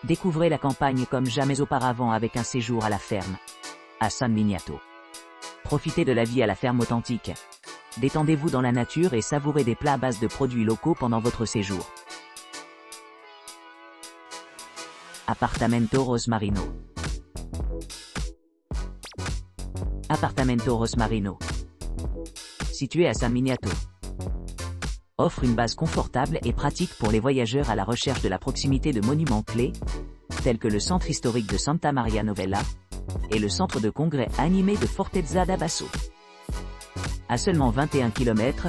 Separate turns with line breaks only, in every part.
Découvrez la campagne comme jamais auparavant avec un séjour à la ferme, à San Miniato. Profitez de la vie à la ferme authentique. Détendez-vous dans la nature et savourez des plats à base de produits locaux pendant votre séjour. Appartamento Rosmarino. Appartamento Rosmarino, situé à San Miniato, offre une base confortable et pratique pour les voyageurs à la recherche de la proximité de monuments clés, tels que le centre historique de Santa Maria Novella et le centre de congrès animé de Fortezza da Basso. À seulement 21 km,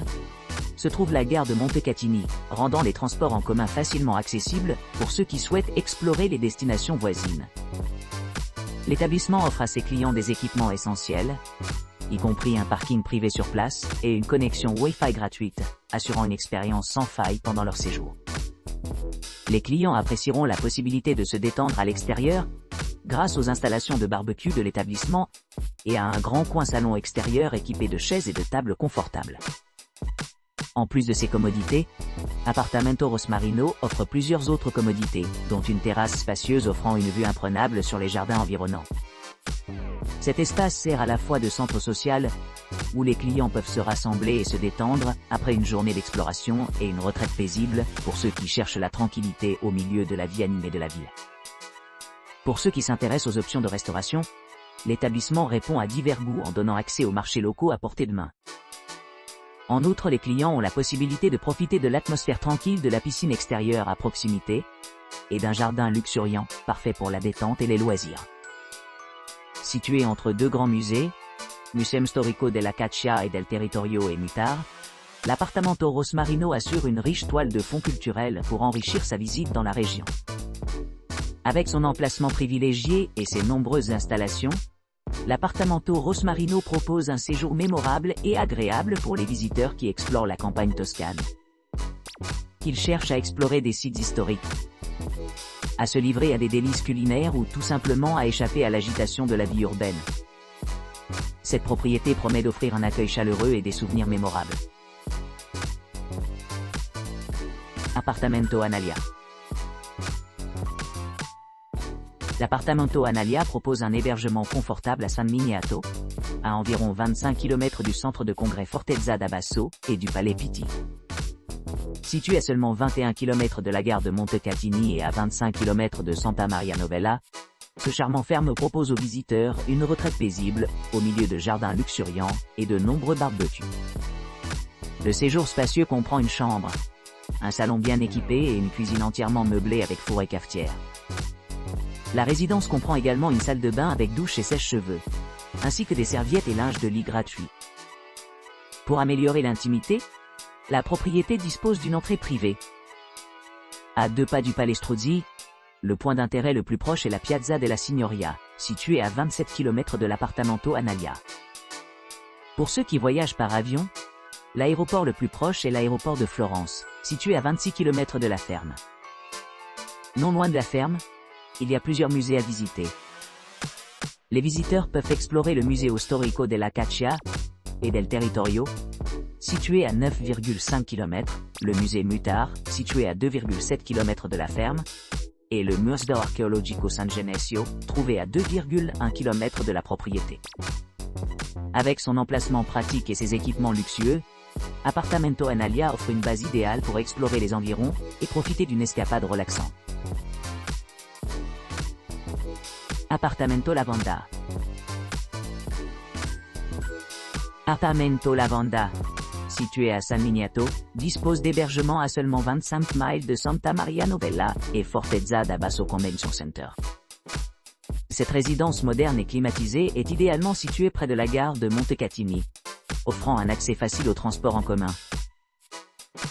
se trouve la gare de Montecatini, rendant les transports en commun facilement accessibles pour ceux qui souhaitent explorer les destinations voisines. L'établissement offre à ses clients des équipements essentiels, y compris un parking privé sur place et une connexion Wi-Fi gratuite, assurant une expérience sans faille pendant leur séjour. Les clients apprécieront la possibilité de se détendre à l'extérieur, grâce aux installations de barbecue de l'établissement, et à un grand coin salon extérieur équipé de chaises et de tables confortables. En plus de ces commodités, Appartamento Rosmarino offre plusieurs autres commodités, dont une terrasse spacieuse offrant une vue imprenable sur les jardins environnants. Cet espace sert à la fois de centre social, où les clients peuvent se rassembler et se détendre, après une journée d'exploration et une retraite paisible, pour ceux qui cherchent la tranquillité au milieu de la vie animée de la ville. Pour ceux qui s'intéressent aux options de restauration, l'établissement répond à divers goûts en donnant accès aux marchés locaux à portée de main. En outre, les clients ont la possibilité de profiter de l'atmosphère tranquille de la piscine extérieure à proximité, et d'un jardin luxuriant, parfait pour la détente et les loisirs. Situé entre deux grands musées, Museum Storico della Caccia et del Territorio et Mutar, l'Appartamento Rosmarino assure une riche toile de fond culturelle pour enrichir sa visite dans la région. Avec son emplacement privilégié et ses nombreuses installations, l'Appartamento Rosmarino propose un séjour mémorable et agréable pour les visiteurs qui explorent la campagne toscane, qu'ils cherchent à explorer des sites historiques, à se livrer à des délices culinaires ou tout simplement à échapper à l'agitation de la vie urbaine. Cette propriété promet d'offrir un accueil chaleureux et des souvenirs mémorables. Appartamento Analia. L'Appartamento Analia propose un hébergement confortable à San Miniato, à environ 25 km du centre de congrès Fortezza da Basso et du Palais Pitti. Situé à seulement 21 km de la gare de Montecatini et à 25 km de Santa Maria Novella, ce charmant ferme propose aux visiteurs une retraite paisible, au milieu de jardins luxuriants et de nombreux barbecues. Le séjour spacieux comprend une chambre, un salon bien équipé et une cuisine entièrement meublée avec four et cafetière. La résidence comprend également une salle de bain avec douche et sèche-cheveux, ainsi que des serviettes et linges de lit gratuits. Pour améliorer l'intimité, la propriété dispose d'une entrée privée. À 2 pas du Palais Strozzi, le point d'intérêt le plus proche est la Piazza della Signoria, située à 27 km de l'Appartamento Analia. Pour ceux qui voyagent par avion, l'aéroport le plus proche est l'aéroport de Florence, situé à 26 km de la ferme. Non loin de la ferme, il y a plusieurs musées à visiter. Les visiteurs peuvent explorer le Museo Storico della Caccia et del Territorio, situé à 9,5 km, le musée Mutar, situé à 2,7 km de la ferme, et le Museo Archeologico San Genesio, trouvé à 2,1 km de la propriété. Avec son emplacement pratique et ses équipements luxueux, Appartamento Analia offre une base idéale pour explorer les environs et profiter d'une escapade relaxante. Appartamento Lavanda. Appartamento Lavanda, situé à San Miniato, dispose d'hébergements à seulement 25 miles de Santa Maria Novella et Fortezza da Basso Convention Center. Cette résidence moderne et climatisée est idéalement située près de la gare de Montecatini, offrant un accès facile au transport en commun.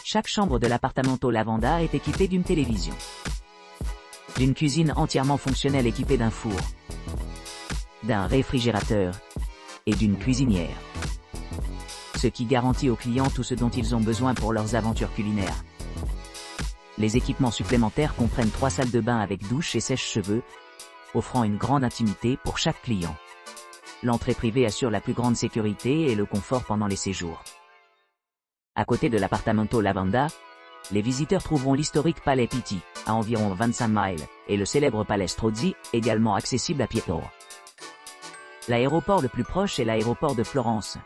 Chaque chambre de l'Appartamento Lavanda est équipée d'une télévision, d'une cuisine entièrement fonctionnelle équipée d'un four, d'un réfrigérateur et d'une cuisinière, ce qui garantit aux clients tout ce dont ils ont besoin pour leurs aventures culinaires. Les équipements supplémentaires comprennent 3 salles de bain avec douche et sèche-cheveux, offrant une grande intimité pour chaque client. L'entrée privée assure la plus grande sécurité et le confort pendant les séjours. À côté de l'Appartamento Lavanda, Les visiteurs trouveront l'historique palais Pitti, à environ 25 miles, et le célèbre palais Strozzi, également accessible à pied. L'aéroport le plus proche est l'aéroport de Florence,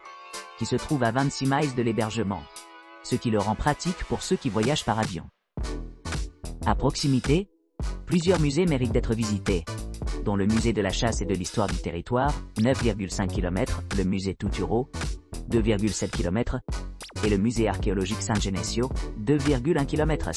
qui se trouve à 26 miles de l'hébergement, ce qui le rend pratique pour ceux qui voyagent par avion. À proximité, plusieurs musées méritent d'être visités, dont le musée de la chasse et de l'histoire du territoire, 9,5 km, le musée Tuturo, 2,7 km, et le musée archéologique San Genesio, 2,1 km.